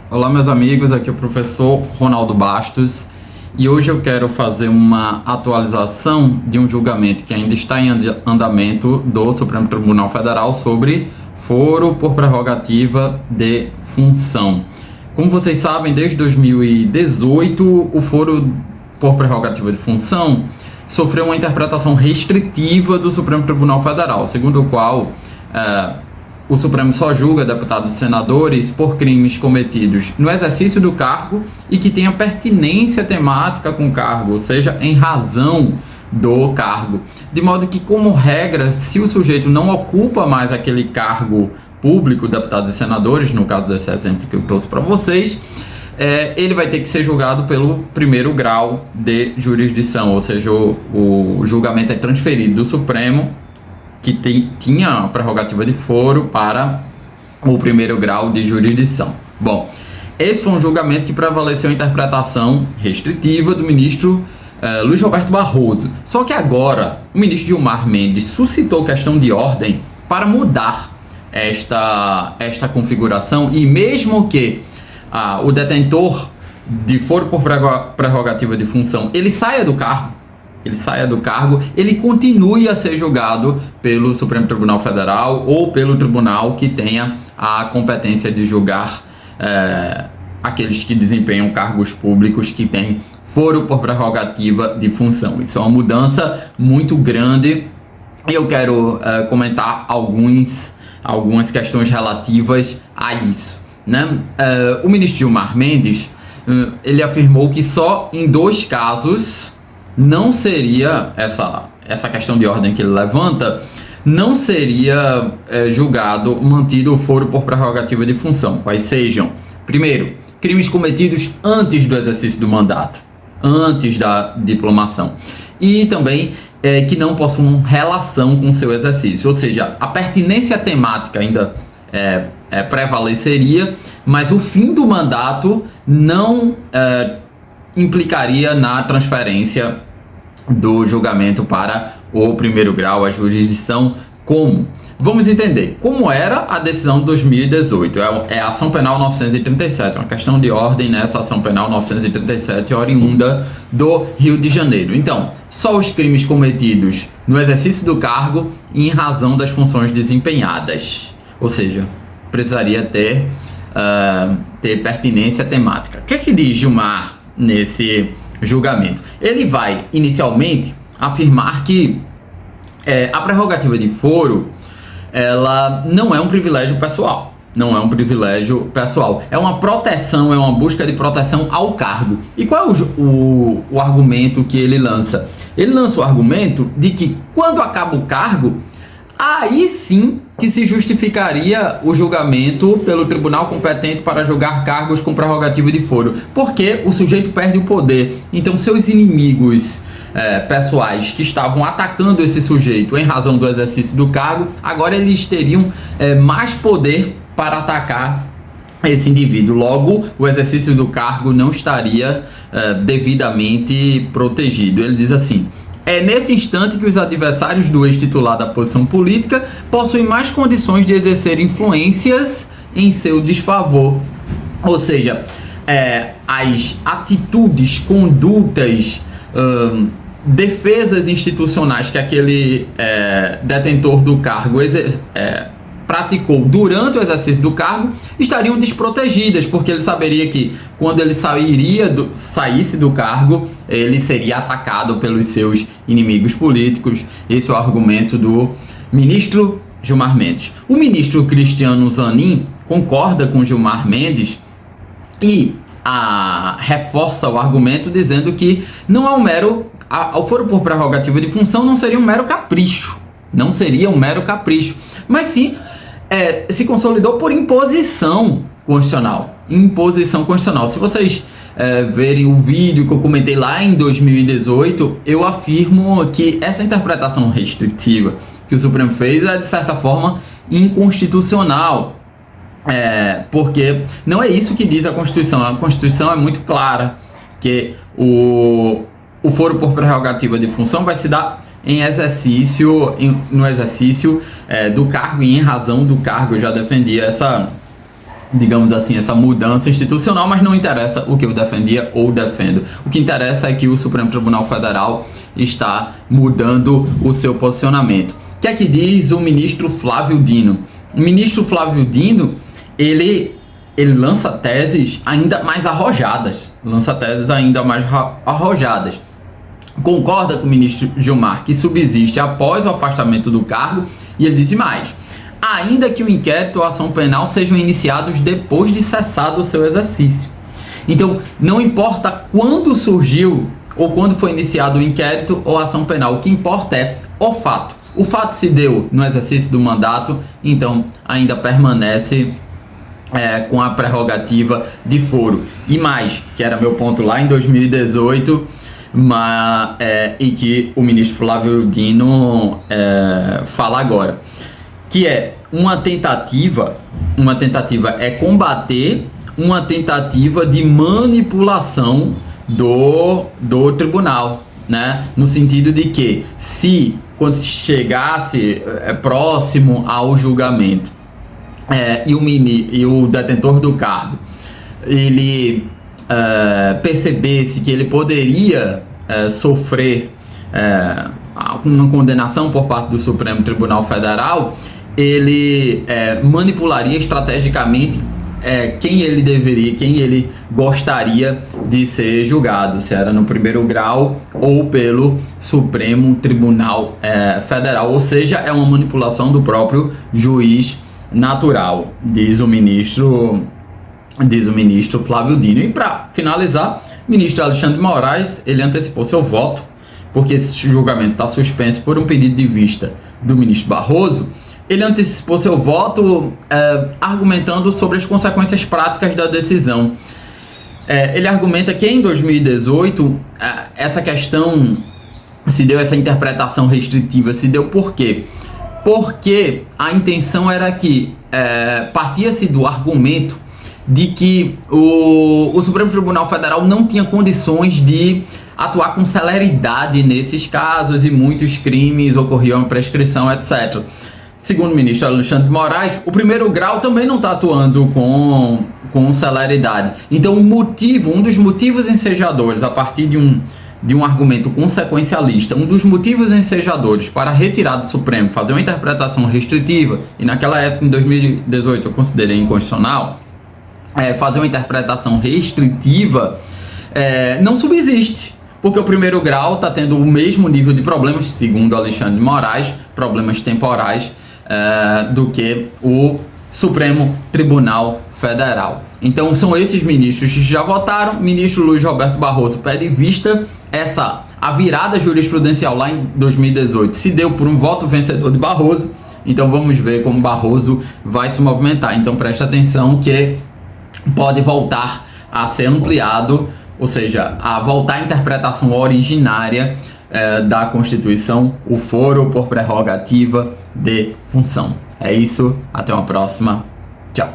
Olá, meus amigos, aqui é o professor Ronaldo Bastos e hoje eu quero fazer uma atualização de um julgamento que ainda está em andamento do Supremo Tribunal Federal sobre foro por prerrogativa de função. Como vocês sabem, desde 2018, o foro por prerrogativa de função sofreu uma interpretação restritiva do Supremo Tribunal Federal, segundo o qual o Supremo só julga deputados e senadores por crimes cometidos no exercício do cargo e que tenha pertinência temática com o cargo, ou seja, em razão do cargo. De modo que, como regra, se o sujeito não ocupa mais aquele cargo público, deputados e senadores, no caso desse exemplo que eu trouxe para vocês, ele vai ter que ser julgado pelo primeiro grau de jurisdição, ou seja, o julgamento é transferido do Supremo, que tinha a prerrogativa de foro, para o primeiro grau de jurisdição. Bom, esse foi um julgamento que prevaleceu a interpretação restritiva do ministro Luiz Roberto Barroso. Só que agora o ministro Gilmar Mendes suscitou questão de ordem para mudar esta configuração, e mesmo que o detentor de foro por prerrogativa de função ele saia do cargo, ele continue a ser julgado pelo Supremo Tribunal Federal ou pelo tribunal que tenha a competência de julgar aqueles que desempenham cargos públicos que têm foro por prerrogativa de função. Isso é uma mudança muito grande e eu quero comentar algumas questões relativas a isso, né? O ministro Gilmar Mendes ele afirmou que só em 2 casos não seria, essa questão de ordem que ele levanta, não seria mantido o foro por prerrogativa de função. Quais sejam? Primeiro, crimes cometidos antes do exercício do mandato, antes da diplomação. E também que não possuam relação com seu exercício, ou seja, a pertinência temática ainda prevaleceria, mas o fim do mandato não implicaria na transferência do julgamento para o primeiro grau, a jurisdição. Como? Vamos entender como era a decisão de 2018, é a ação penal 937, uma questão de ordem nessa ação penal 937 oriunda do Rio de Janeiro. Então, só os crimes cometidos no exercício do cargo e em razão das funções desempenhadas, ou seja, precisaria ter pertinência temática. O que é que diz Gilmar nesse julgamento? Ele vai inicialmente afirmar que a prerrogativa de foro ela não é um privilégio pessoal, é uma proteção, é uma busca de proteção ao cargo. E qual é o argumento que ele lança? Ele lança o argumento de que quando acaba o cargo, aí sim que se justificaria o julgamento pelo tribunal competente para julgar cargos com prerrogativa de foro, porque o sujeito perde o poder. Então seus inimigos pessoais que estavam atacando esse sujeito em razão do exercício do cargo, agora eles teriam mais poder para atacar esse indivíduo. Logo, o exercício do cargo não estaria devidamente protegido. Ele diz assim: é nesse instante que os adversários do ex-titular da posição política possuem mais condições de exercer influências em seu desfavor. Ou seja, as atitudes, condutas, defesas institucionais que aquele detentor do cargo praticou durante o exercício do cargo estariam desprotegidas, porque ele saberia que quando ele saísse do cargo, ele seria atacado pelos seus inimigos políticos. Esse é o argumento do ministro Gilmar Mendes. O ministro Cristiano Zanin concorda com Gilmar Mendes e reforça o argumento dizendo que não é um mero... ao foro por prerrogativa de função não seria um mero capricho, mas sim se consolidou por imposição constitucional. Se vocês verem o vídeo que eu comentei lá em 2018, eu afirmo que essa interpretação restritiva que o Supremo fez é, de certa forma, inconstitucional. Porque não é isso que diz a Constituição. A Constituição é muito clara que o foro por prerrogativa de função vai se dar no exercício do cargo e em razão do cargo. Eu já defendi digamos assim, essa mudança institucional, mas não interessa o que eu defendia ou defendo. O que interessa é que o Supremo Tribunal Federal está mudando o seu posicionamento. O que é que diz o ministro Flávio Dino? O ministro Flávio Dino, ele lança teses ainda mais arrojadas. Concorda com o ministro Gilmar que subsiste após o afastamento do cargo, e ele diz mais: ainda que o inquérito ou a ação penal sejam iniciados depois de cessado o seu exercício. Então, não importa quando surgiu ou quando foi iniciado o inquérito ou a ação penal, o que importa é o fato. O fato se deu no exercício do mandato, então ainda permanece com a prerrogativa de foro. E mais, que era meu ponto lá em 2018, e que o ministro Flávio Dino fala agora, que é uma tentativa é combater uma tentativa de manipulação do tribunal, né? No sentido de que, quando chegasse próximo ao julgamento e o detentor do cargo ele percebesse que ele poderia sofrer uma condenação por parte do Supremo Tribunal Federal, ele manipularia estrategicamente quem ele gostaria de ser julgado, se era no primeiro grau ou pelo Supremo Tribunal Federal, ou seja, é uma manipulação do próprio juiz natural, diz o ministro Flávio Dino. E para finalizar, o ministro Alexandre de Moraes, ele antecipou seu voto, porque esse julgamento está suspenso por um pedido de vista do ministro Barroso. Ele antecipou seu voto argumentando sobre as consequências práticas da decisão. Ele argumenta que em 2018 essa questão se deu, essa interpretação restritiva se deu por quê? Porque a intenção era que partia-se do argumento de que o Supremo Tribunal Federal não tinha condições de atuar com celeridade nesses casos e muitos crimes ocorriam em prescrição, etc. Segundo o ministro Alexandre de Moraes, o primeiro grau também não está atuando com celeridade. Então, um dos motivos ensejadores, a partir de um argumento consequencialista, um dos motivos ensejadores para retirar do Supremo, fazer uma interpretação restritiva, e naquela época, em 2018, eu considerei inconstitucional, fazer uma interpretação restritiva, não subsiste, porque o primeiro grau está tendo o mesmo nível de problemas, segundo Alexandre de Moraes, problemas temporais, do que o Supremo Tribunal Federal. Então são esses ministros que já votaram. O ministro Luiz Roberto Barroso pede vista. A virada jurisprudencial lá em 2018 se deu por um voto vencedor de Barroso. Então vamos ver como Barroso vai se movimentar. Então preste atenção que pode voltar a ser ampliado, ou seja, a voltar à interpretação originária da Constituição, o foro por prerrogativa de função. É isso, até uma próxima, tchau.